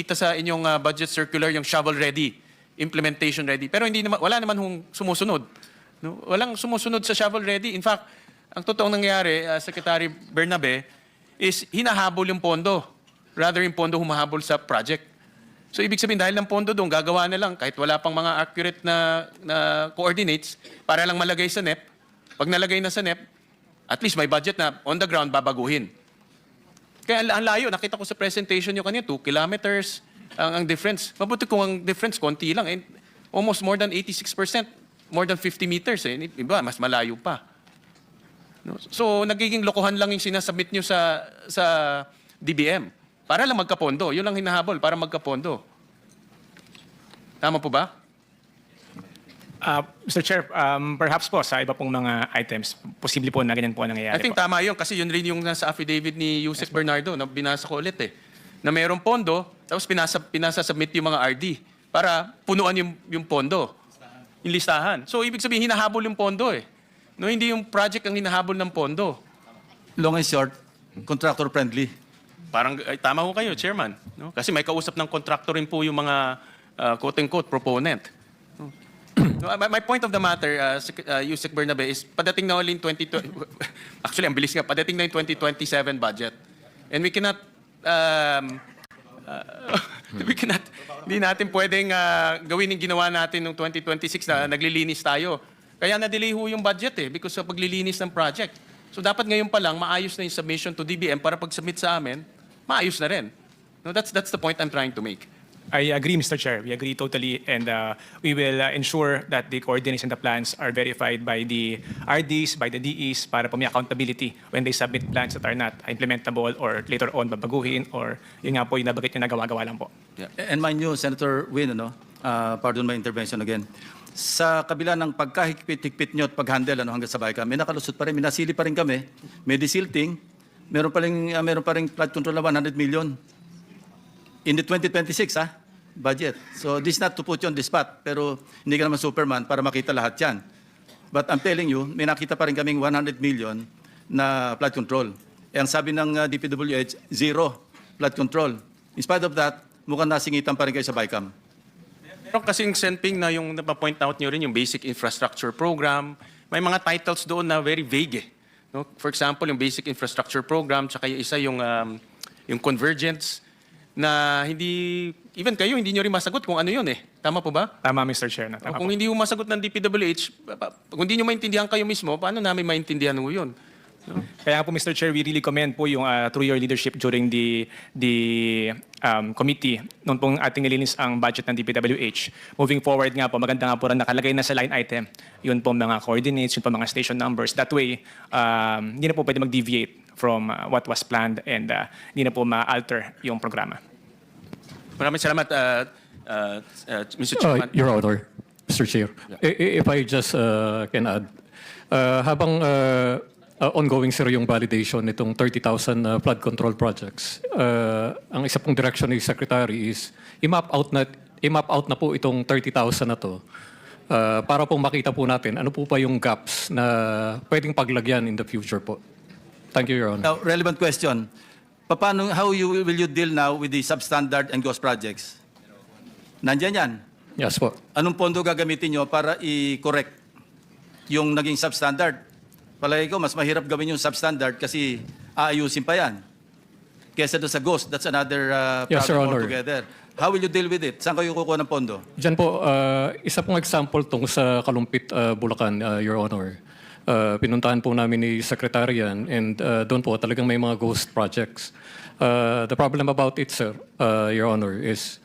nakikita sa inyong budget circular yung shovel ready, implementation ready. Pero hindi naman, wala naman hong sumusunod. No? Walang sumusunod sa shovel ready. In fact, ang totoong nangyayari, Secretary Bernabe, is hinahabol yung pondo. Rather yung pondo humahabol sa project. So ibig sabihin dahil ng pondo doon, gagawa na lang kahit wala pang mga accurate na coordinates para lang malagay sa NEP. Pag nalagay na sa NEP, at least may budget na on the ground babaguhin. Kaya ang layo, nakita ko sa presentation nyo kanina, 2 kilometers ang difference. Mabuti kung ang difference, konti lang. Eh, almost more than 86%, more than 50 meters. Eh. Iba, mas malayo pa. No? So nagiging lokohan lang yung sinasubmit nyo sa DBM. Para lang magkapondo. Yun lang hinahabol, para magkapondo. Tama po ba? Mr. Chair, perhaps po sa iba pong mga items, posible po na ganyan po ang nangyayari I think po. tama yun kasi yun rin yung nasa affidavit ni Yusek Bernardo na binasa ko ulit na mayroong pondo, tapos pinasa-submit yung mga RD para punuan yung pondo, yung listahan. So ibig sabihin, hinahabol yung pondo No, hindi yung project ang hinahabol ng pondo. Long and short, contractor friendly. Parang tama ko kayo, Chairman. No? Kasi may kausap ng contractor rin po yung mga quote-unquote proponent. No, my point of the matter, Yusek Bernabe, is padating na ulit 2020, actually, ang bilis nga, padating na yung 2027 budget. And we cannot, hindi natin pwedeng gawin yung ginawa natin noong 2026 na naglilinis tayo. Kaya na-delay ho yung budget because sa paglilinis ng project. So dapat ngayon pa lang, maayos na yung submission to DBM para pag-submit sa amin, maayos na rin. No, that's the point I'm trying to make. I agree, Mr. Chair. We agree totally, and we will ensure that the coordinates and the plans are verified by the RDs, by the DEs, para po may accountability when they submit plans that are not implementable or later on babaguhin or yun nga po yung nabanggit yung nagawa-gawa lang po. Yeah. And mind you, Senator Win, pardon my intervention again. Sa kabila ng pagkahigpit-higpit nyo at pag-handle hanggang sa bahay kami, nakalusot pa rin, minasili pa rin kami, may desilting, meron pa rin flood control na 100 million. In the 2026, budget. So this is not to put you on the spot, pero hindi ka naman Superman para makita lahat yan. But I'm telling you, may nakita pa rin kaming 100 million na flood control. Eh, ang sabi ng DPWH, zero flood control. In spite of that, mukhang nasingitan pa rin kayo sa BICAM. Meron kasing Senping na yung napapoint out nyo rin, yung Basic Infrastructure Program. May mga titles doon na very vague. No? For example, yung Basic Infrastructure Program, tsaka yung isa yung Convergence, na hindi, even kayo, hindi nyo rin masagot kung ano yun Tama po ba? Tama, Mr. Chair. Tama Kung po. hindi mo masagot ng DPWH, kung hindi nyo maintindihan kayo mismo, paano namin maintindihan mo yun? No? Kaya po, Mr. Chair, we really commend po yung through your leadership during the committee noon pong ating nilinis ang budget ng DPWH. Moving forward nga po, maganda nga po rin nakalagay na sa line item. Yun po mga coordinates, yun po mga station numbers. That way, hindi na po pwede mag-deviate from what was planned and hindi na po ma-alter yung programa. Maraming salamat, Mr. Chairman. Your Honor, Mr. Chair. If I just can add, habang ongoing sir yung validation nitong 30,000 flood control projects, ang isa pong direction ni Secretary is i-map out na po itong 30,000 na to para pong makita po natin ano po pa yung gaps na pwedeng paglagyan in the future po. Thank you, Your Honor. Now, relevant question. Will you deal now with the substandard and ghost projects? Nandiyan yan. Yes po. Anong pondo gagamitin nyo para i-correct yung naging substandard? Palagi ko, mas mahirap gawin yung substandard kasi aayusin pa yan. Kesa doon sa ghost, that's another Yes, Your problem Honor. altogether. How will you deal with it? Saan kayo kukuha ng pondo? Diyan po, isa pong example tong sa Kalumpit, Bulacan, Your Honor. Pinuntahan po namin ni Secretary yan and doon po talagang may mga ghost projects. The problem about it, sir, Your Honor, is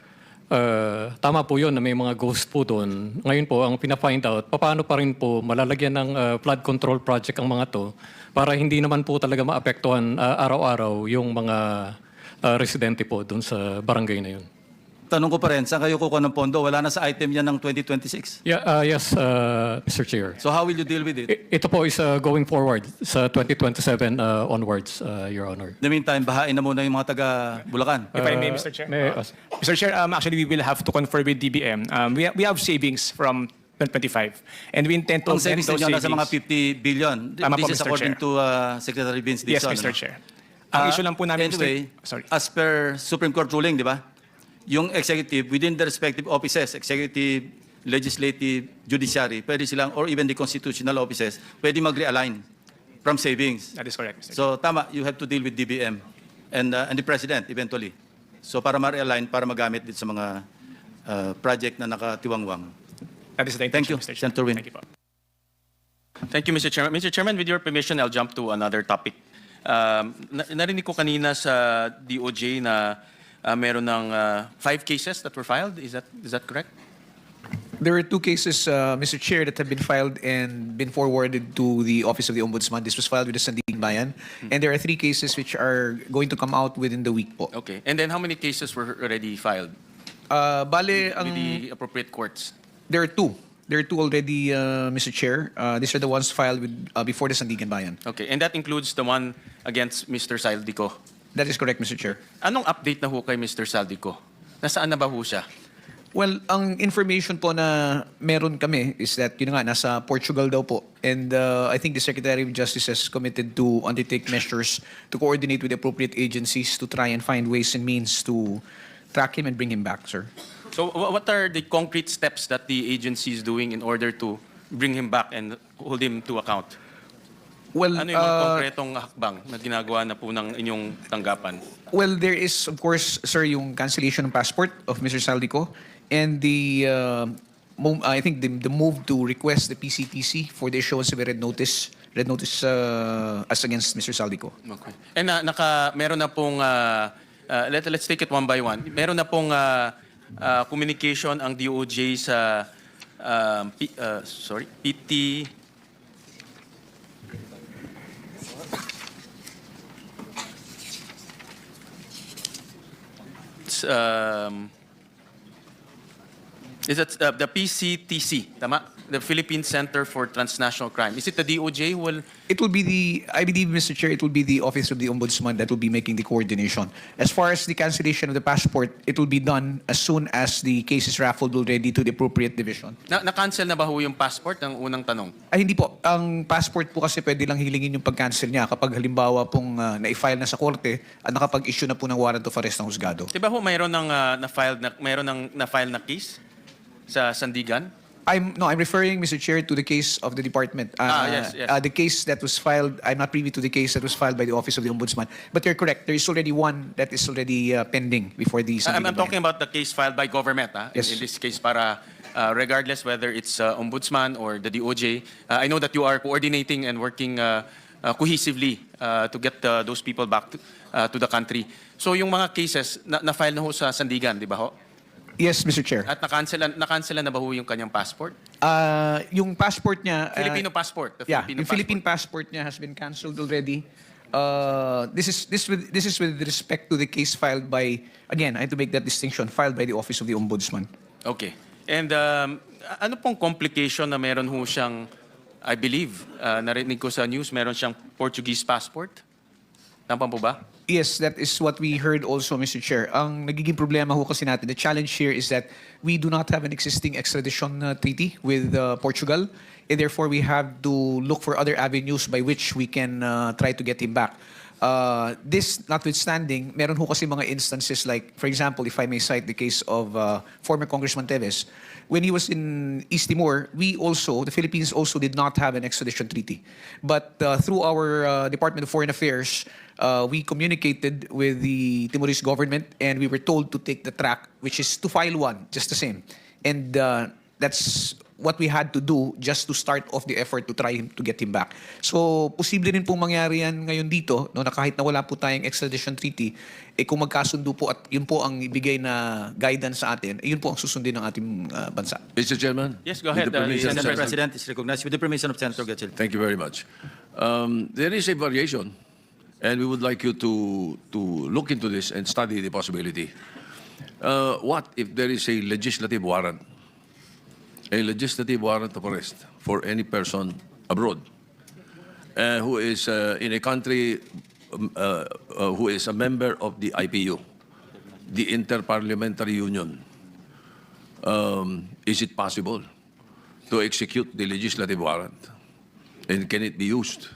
tama po yun na may mga ghost po doon. Ngayon po, ang pina-find out, paano pa rin po malalagyan ng flood control project ang mga to para hindi naman po talaga maapektuhan araw-araw yung mga residente po doon sa barangay na yun. Tanong ko pa rin, saan kayo kukuha ng pondo? Wala na sa item yan ng 2026. Yeah, yes, Mr. Chair. So how will you deal with it? Ito po is going forward sa 2027 onwards, Your Honor. In the meantime, bahain na muna yung mga taga Bulacan. If I may, Mr. Chair. May- Mr. Chair, actually, we will have to confer with DBM. We have savings from 2025. And we intend to Ang savings those ninyo nasa mga 50 billion. Tama po, This is Mr. according Chair. to Secretary Vince Yes, Dizon. Mr. Chair. Ang issue lang po namin, Anyway, Sorry. as per Supreme Court ruling, di ba? yung executive within the respective offices, executive, legislative, judiciary, pwede silang, or even the constitutional offices, pwede mag-realign from savings. That is correct, Mr. Chair. So tama, you have to deal with DBM and the President eventually. So para ma-realign, para magamit din sa mga project na nakatiwangwang. That is the Thank intention, you, Mr. Chair. Senator Win. Thank you po. Thank you, Mr. Chairman. Mr. Chairman, with your permission, I'll jump to another topic. Narinig ko kanina sa DOJ na meron ng 5 cases that were filed. Is that correct? There are 2 cases, Mr. Chair, that have been filed and been forwarded to the Office of the Ombudsman. This was filed with the Sandigan Bayan. And there are 3 cases which are going to come out within the week po. Okay. And then how many cases were already filed Bale, with the appropriate courts? there are 2. There are 2 already, Mr. Chair. These are the ones filed with, before the Sandigan Bayan. Okay. And that includes the one against Mr. Saldico. That is correct, Mr. Chair. Anong update na ho kay Mr. Saldico? Nasaan na ba ho siya? Well, ang information po na meron kami is that yun nga, nasa Portugal daw po. And I think the Secretary of Justice has committed to undertake measures to coordinate with the appropriate agencies to try and find ways and means to track him and bring him back, sir. So what are the concrete steps that the agency is doing in order to bring him back and hold him to account? Well, Ano yung mga konkretong hakbang na ginagawa na po ng inyong tanggapan? well, there is, of course, sir, yung cancellation ng passport of Mr. Saldico and the, I think the move to request the PCTC for the issuance of a red notice as against Mr. Saldico. Okay. And meron na pong, let's take it one by one. Meron na pong communication ang DOJ sa, PT, is it the PCTC, tama? The Philippine Center for Transnational Crime. Is it the DOJ who will... It will be I believe, Mr. Chair, it will be the Office of the Ombudsman that will be making the coordination. As far as the cancellation of the passport, it will be done as soon as the case is raffled already to the appropriate division. Na-cancel na ba ho yung passport? Ang unang tanong. Ay, hindi po. Ang passport po kasi pwede lang hilingin yung pag-cancel niya kapag halimbawa pong na-file na sa korte at nakapag-issue na po ng warrant of arrest ng husgado. Diba ho mayroon ng na-file na case sa Sandigan? I'm referring, Mr. Chair, to the case of the department. Yes. The case that was filed, I'm not privy to the case that was filed by the Office of the Ombudsman. But you're correct, there is already one that is already pending before the Sandigan I'm Bayan. talking about the case filed by government. Yes. In this case, para regardless whether it's Ombudsman or the DOJ, I know that you are coordinating and working cohesively to get those people back to the country. So yung mga cases, na-file na ho sa Sandigan, di ba ho? Yes, Mr. Chair. At na-cancel na ba ho yung kanyang passport? Yung passport niya... Filipino passport. The Yeah, Filipino yung Philippine passport niya has been cancelled already. This is with respect to the case filed by, again, I have to make that distinction, filed by the Office of the Ombudsman. Okay. And ano pong complication na meron ho siyang, I believe, narinig ko sa news, meron siyang Portuguese passport? Tama po ba? Yes, that is what we heard also, Mr. Chair. Ang nagiging problema ho kasi natin, the challenge here is that we do not have an existing extradition treaty with Portugal, and therefore we have to look for other avenues by which we can try to get him back. This notwithstanding, meron ho kasi mga instances like, for example, if I may cite the case of former Congressman Teves, when he was in East Timor, the Philippines also did not have an extradition treaty. But through our Department of Foreign Affairs, we communicated with the Timorese government and we were told to take the track, which is to file one, just the same. And that's what we had to do just to start off the effort to try to get him back. So, posible rin pong mangyari yan ngayon dito, no, na kahit na wala po tayong extradition treaty, kung magkasundo po at yun po ang ibigay na guidance sa atin, yun po ang susundin ng ating bansa. Mr. Chairman? Yes, go ahead, With the permission of Senator Senator- President is recognized with the permission of Senator Gatchel. Thank you very much. There is a variation, and we would like you to look into this and study the possibility. What if there is a legislative warrant? A legislative warrant of arrest for any person abroad who is in a country who is a member of the IPU, the Interparliamentary Union. Is it possible to execute the legislative warrant? And can it be used?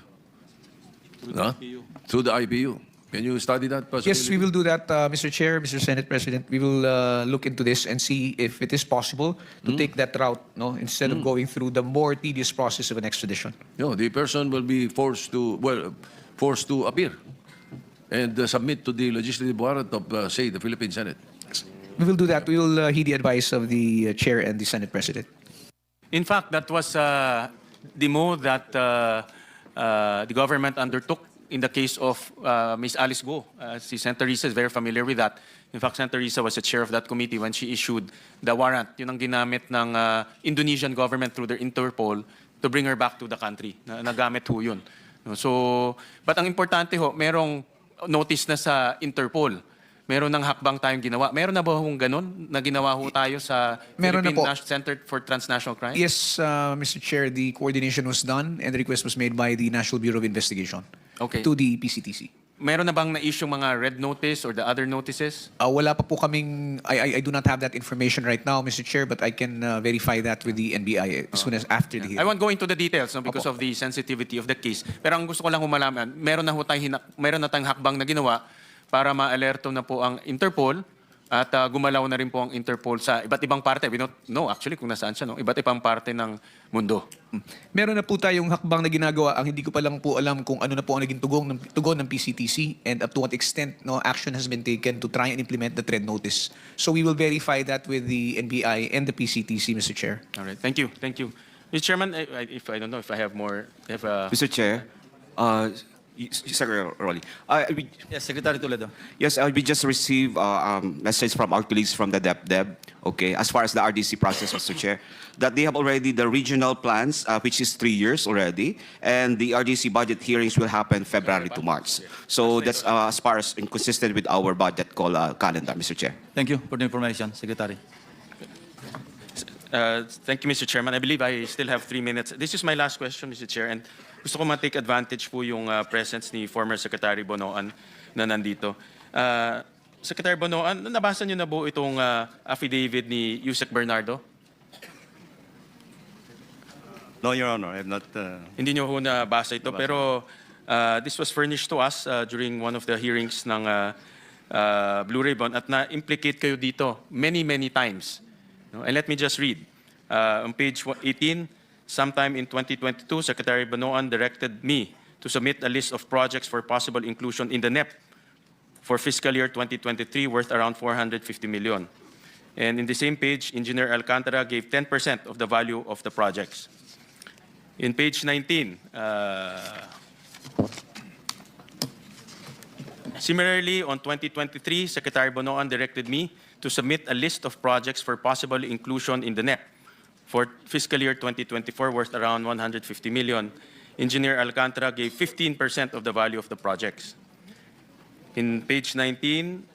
Through the IPU. Can you study that possibility? Yes, we will do that, Mr. Chair, Mr. Senate President. We will look into this and see if it is possible to take that route, no, instead of going through the more tedious process of an extradition. No, the person will be forced to appear and submit to the legislative warrant of, say, the Philippine Senate. We will do that. We will heed the advice of the Chair and the Senate President. In fact, that was the move that the government undertook in the case of Ms. Alice Go. Si Senator Risa is very familiar with that. In fact, Senator Risa was the chair of that committee when she issued the warrant. Yun ang ginamit ng Indonesian government through their Interpol to bring her back to the country. Nagamit ho yun. No, so, but ang importante ho, merong notice na sa Interpol. Meron ng hakbang tayong ginawa. Meron na ba hong ganun na ginawa ho tayo sa Meron na Philippine po. Center for Transnational Crime? Yes, Mr. Chair, the coordination was done and the request was made by the National Bureau of Investigation Okay. to the PCTC. Meron na bang na-issue mga red notice or the other notices? Wala pa po kaming, I do not have that information right now, Mr. Chair, but I can verify that with the NBI as soon as after the I hearing. won't go into the details no, because Opo. of the sensitivity of the case. Pero ang gusto ko lang humalaman, meron na tayong hakbang na ginawa para ma-alerto na po ang Interpol at gumalaw na rin po ang Interpol sa iba't ibang parte. We don't know actually kung nasaan siya, no? Iba't ibang parte ng mundo. Meron na po tayong hakbang na ginagawa. Ang hindi ko pa lang po alam kung ano na po ang naging tugon ng PCTC and up to what extent no action has been taken to try and implement the red notice. So we will verify that with the NBI and the PCTC, Mr. Chair. All right. Thank you. Thank you. Mr. Chairman, if I don't know if I have more. Mr. Chair, Secretary Rolly, Yes, Secretary Toledo. yes, we just received message from our colleagues from the DepDep, okay, as far as the RDC process, Mr. Chair, that they have already the regional plans, which is 3 years already, and the RDC budget hearings will happen February to March. So that's as far as inconsistent with our budget call calendar, Mr. Chair. Thank you for the information, Secretary. Thank you, Mr. Chairman. I believe I still have 3 minutes. This is my last question, Mr. Chair, and gusto ko ma-take advantage po yung presence ni former Secretary Bonoan na nandito. Secretary Bonoan, nabasa niyo na po itong affidavit ni Yusek Bernardo? No, Your Honor, I have not. Hindi niyo ho nabasa ito, pero this was furnished to us during one of the hearings ng Blue Ribbon at na-implicate kayo dito many, many times. No? And let me just read. On page 18, sometime in 2022, Secretary Bonoan directed me to submit a list of projects for possible inclusion in the NEP for fiscal year 2023 worth around 450 million. And in the same page, Engineer Alcantara gave 10% of the value of the projects. In page 19, similarly, on 2023, Secretary Bonoan directed me to submit a list of projects for possible inclusion in the NEP for fiscal year 2024 worth around 150 million. Engineer Alcantara gave 15% of the value of the projects. In page 19,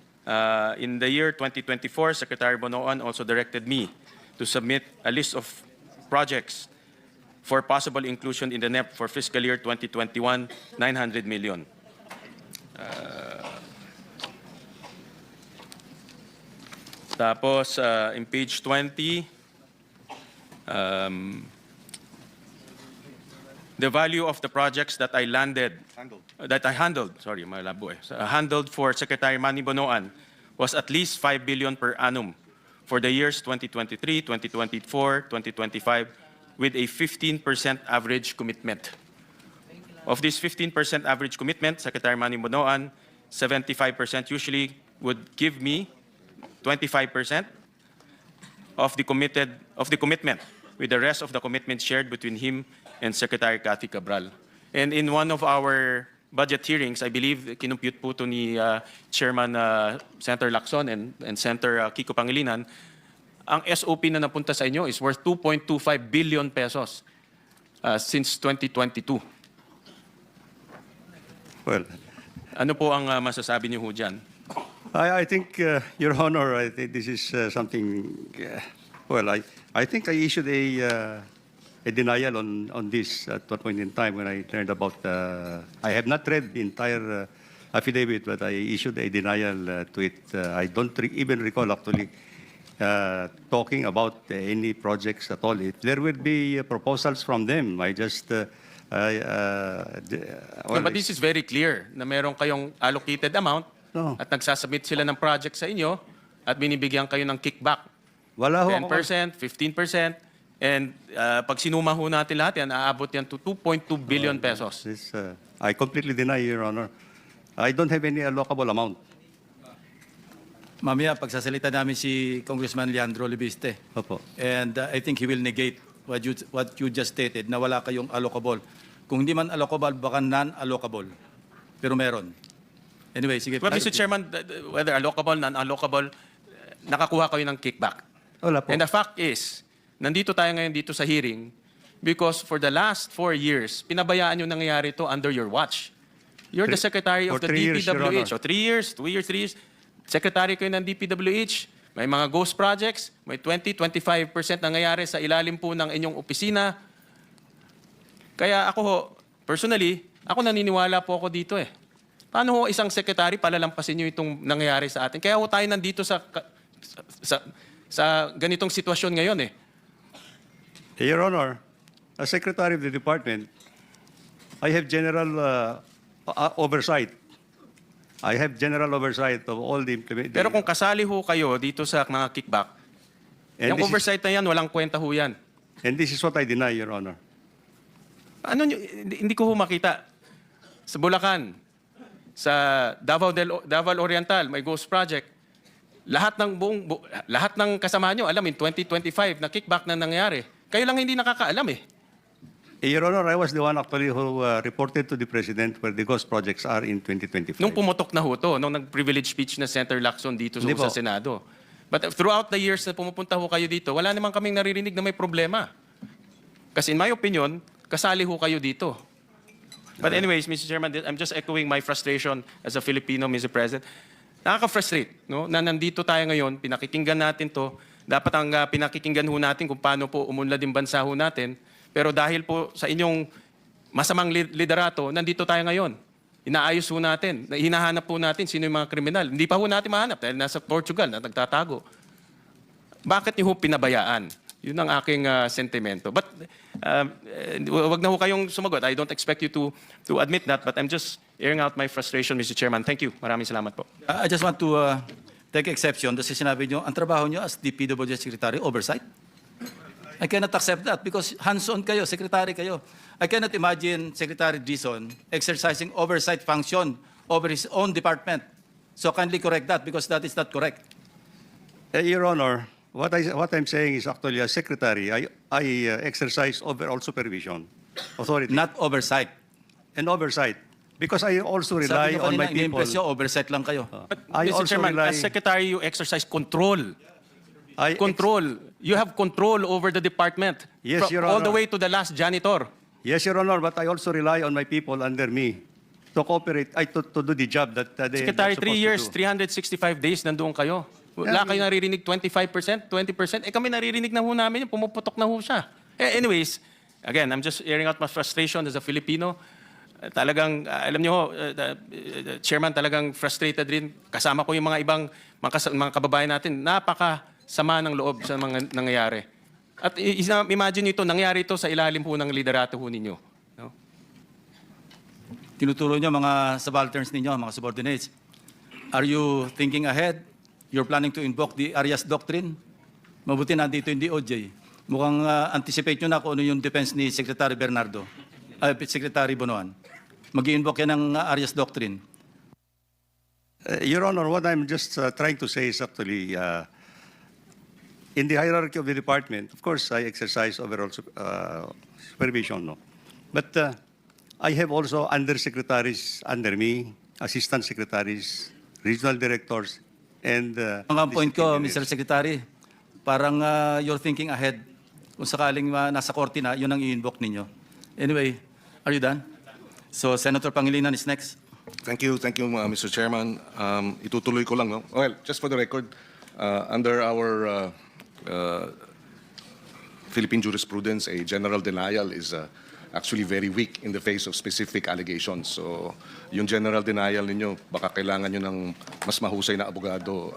in the year 2024, Secretary Bonoan also directed me to submit a list of projects for possible inclusion in the NEP for fiscal year 2021, 900 million. Tapos, in page 20, the value of the projects that I handled for Secretary Manny Bonoan was at least 5 billion per annum for the years 2023, 2024, 2025, with a 15% average commitment. Of this 15% average commitment, Secretary Manny Bonoan, 75% usually would give me 25% of the commitment, with the rest of the commitment shared between him and Secretary Cathy Cabral. And in one of our budget hearings, I believe kinumpute po to ni Chairman Senator Lacson and Senator Kiko Pangilinan, ang SOP na napunta sa inyo is worth 2.25 billion pesos since 2022. Well, Ano po ang masasabi niyo ho dyan? I think, Your Honor, I think this is something. Well, I think I issued a denial on this at one point in time when I learned about. I have not read the entire affidavit, but I issued a denial to it. I don't even recall actually talking about any projects at all. If there will be proposals from them, I just No, but this is very clear na meron kayong allocated amount No. at nagsasubmit sila ng project sa inyo at binibigyan kayo ng kickback. wala ho 10%, 15%, and pag sinuma ho natin lahat yan, aabot yan to 2.2 billion pesos. I completely deny, Your Honor. I don't have any allocable amount. Mamaya, pagsasalita namin si Congressman Leandro Libiste. Opo. And I think he will negate what you just stated, na wala kayong allocable. Kung hindi man allocable, baka non-allocable. Pero meron. Anyway, sige. But Mr. Chairman, whether allocable, non-allocable, nakakuha kayo ng kickback. Wala po. And the fact is, nandito tayo ngayon dito sa hearing because for the last 4 years, pinabayaan yung nangyayari ito under your watch. You're the Secretary of For the 3 years, Your DPWH. Honor. O 3 years, 2 years, 3 years. Secretary kayo ng DPWH. May mga ghost projects. May 20-25% nangyayari sa ilalim po ng inyong opisina. Kaya ako ho, personally, ako naniniwala po ako dito eh. Paano ho isang secretary palalampasin nyo itong nangyayari sa atin? Kaya ho tayo nandito sa ganitong sitwasyon ngayon eh. Your Honor, as Secretary of the Department, I have general oversight. I have general oversight of all the implementation. Pero kung kasali ho kayo dito sa mga kickback, yung oversight na yan, walang kwenta ho yan. And this is what I deny, Your Honor. Ano nyo, hindi ko ho makita. Sa Bulacan, sa Davao Oriental, may ghost project. Lahat ng kasama nyo, alam, in 2025, na kickback na nangyari. Kayo lang hindi nakakaalam eh. Your Honor, I was the one actually who reported to the President where the ghost projects are in 2025. Nung pumutok na ho to, nung nag-privilege speech na Senator Lacson dito Hindi sa po. Senado. But throughout the years na pumupunta ho kayo dito, wala naman kaming naririnig na may problema. Kasi in my opinion, kasali ho kayo dito. But anyways, Mr. Chairman, I'm just echoing my frustration as a Filipino, Mr. President. Nakaka-frustrate, no? Na nandito tayo ngayon, pinakikinggan natin to. Dapat ang pinakikinggan ho natin kung paano po umunlad yung bansa ho natin. Pero dahil po sa inyong masamang liderato, nandito tayo ngayon. Inaayos ho natin. Hinahanap po natin sino yung mga kriminal. Hindi pa ho natin mahanap dahil nasa Portugal na nagtatago. Bakit niyo ho pinabayaan? Yun ang aking sentimento. But wag na ho kayong sumagot. I don't expect you to admit that, but I'm just airing out my frustration, Mr. Chairman. Thank you. Maraming salamat po. I just want to take exception kasi sinabi nyo, ang trabaho nyo as DPWH Secretary, oversight. I cannot accept that because hands-on kayo, secretary kayo. I cannot imagine Secretary Dizon exercising oversight function over his own department. So kindly correct that because that is not correct. Your Honor, what I'm saying is actually as Secretary, I exercise overall supervision, authority, Not oversight. and oversight. Because I also rely Sabi nyo on my kanina, people. in-impress nyo, oversight lang kayo. But I Mr. also Chairman, rely- as Secretary, you exercise control. I Control. You have control over the department. Yes, Your All the Honor. way to the last janitor. Yes, Your Honor, but I also rely on my people under me to cooperate, to do the job that they Secretary, are 3 years, supposed to do. 365 days, nandoon kayo. Wala kayo naririnig 25%, 20%. Eh kami naririnig na ho namin yun, pumuputok na ho siya. Anyways, again, I'm just airing out my frustration as a Filipino. Talagang, alam niyo ho, Chairman, talagang frustrated rin. Kasama ko yung mga ibang mga kababayan natin. Napakasama ng loob sa mga nangyayari. At imagine ito, nangyari ito sa ilalim po ng liderato ho ninyo. No? Tinuturo nyo mga subalterns ninyo, mga subordinates. Are you thinking ahead? You're planning to invoke the Arias Doctrine? Mabuti nandito yung DOJ. Mukhang anticipate nyo na kung ano yung defense ni Secretary Secretary Bonoan. Mag-i-invoke yan ng Arias Doctrine. Your Honor, what I'm just trying to say is actually, in the hierarchy of the department, of course, I exercise overall supervision, no? But I have also undersecretaries under me, assistant secretaries, regional directors, and Ang point ko, district Mr. Secretary, parang you're thinking ahead. Kung sakaling nasa korte na, yun ang i-invoke ninyo. Anyway, are you done? So, Senator Pangilinan is next. Thank you, Mr. Chairman. Itutuloy ko lang, no? Well, just for the record, under our Philippine jurisprudence, a general denial is actually very weak in the face of specific allegations. So, yung general denial ninyo, baka kailangan nyo ng mas mahusay na abogado,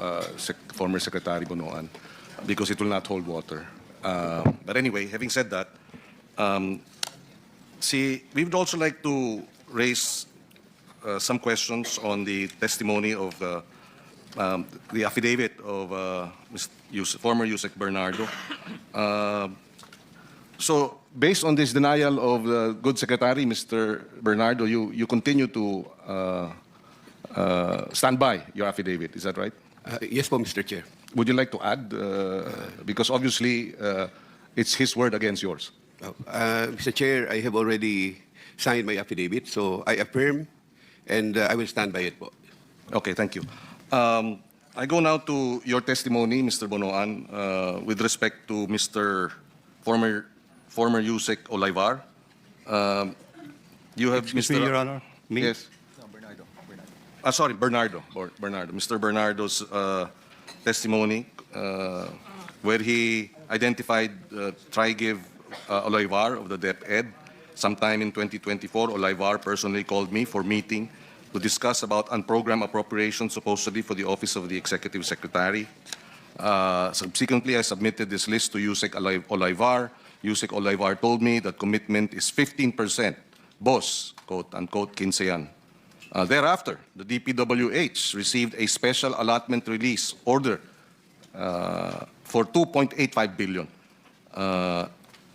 former Secretary Bonoan, because it will not hold water. But anyway, having said that, we would also like to raise some questions on the testimony of the affidavit of former Yusek Bernardo. So, based on this denial of the good secretary, Mr. Bernardo, you continue to stand by your affidavit. Is that right? Yes po, Mr. Chair. Would you like to add? Because obviously, it's his word against yours. Mr. Chair, I have already signed my affidavit, so I affirm and I will stand by it po. Okay, thank you. I go now to your testimony, Mr. Bonoan, with respect to Mr. former Yusek Olivar. You have Excuse Mr. me, Your Honor. Me? Yes. Sorry, Bernardo. Mr. Bernardo's testimony, where he identified Trigiv Olivar of the DepEd. Sometime in 2024, Olivar personally called me for meeting to discuss about unprogrammed appropriations supposedly for the Office of the Executive Secretary. Subsequently, I submitted this list to Yusek Olivar. Yusek Olivar told me that commitment is 15%. Boss, quote unquote, 15 yan. Thereafter, the DPWH received a special allotment release order for 2.85 billion.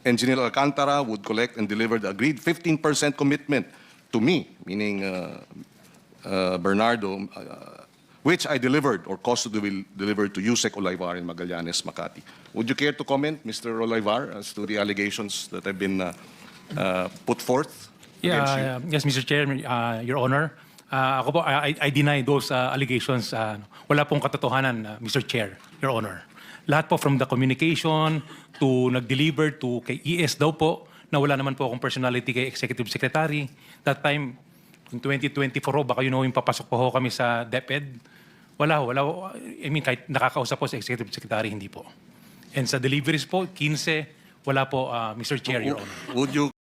Engineer Alcantara would collect and deliver the agreed 15% commitment to me, meaning Bernardo, which I delivered or caused to be delivered to Yusek Olivar in Magallanes, Makati. Would you care to comment, Mr. Olivar, as to the allegations that have been put forth against you? Yes, Mr. Chair, Your Honor. Ako po, I deny those allegations. Wala pong katotohanan, Mr. Chair, Your Honor. Lahat po from the communication to nag-deliver to kay ES daw po, na wala naman po akong personality kay Executive Secretary. That time, in 2024, baka yun yung papasok po kami sa DepEd. Wala ho. I mean, kahit nakakausap po sa Executive Secretary, hindi po. And sa deliveries po, 15, wala po, Mr. Chair, Your Honor. Would you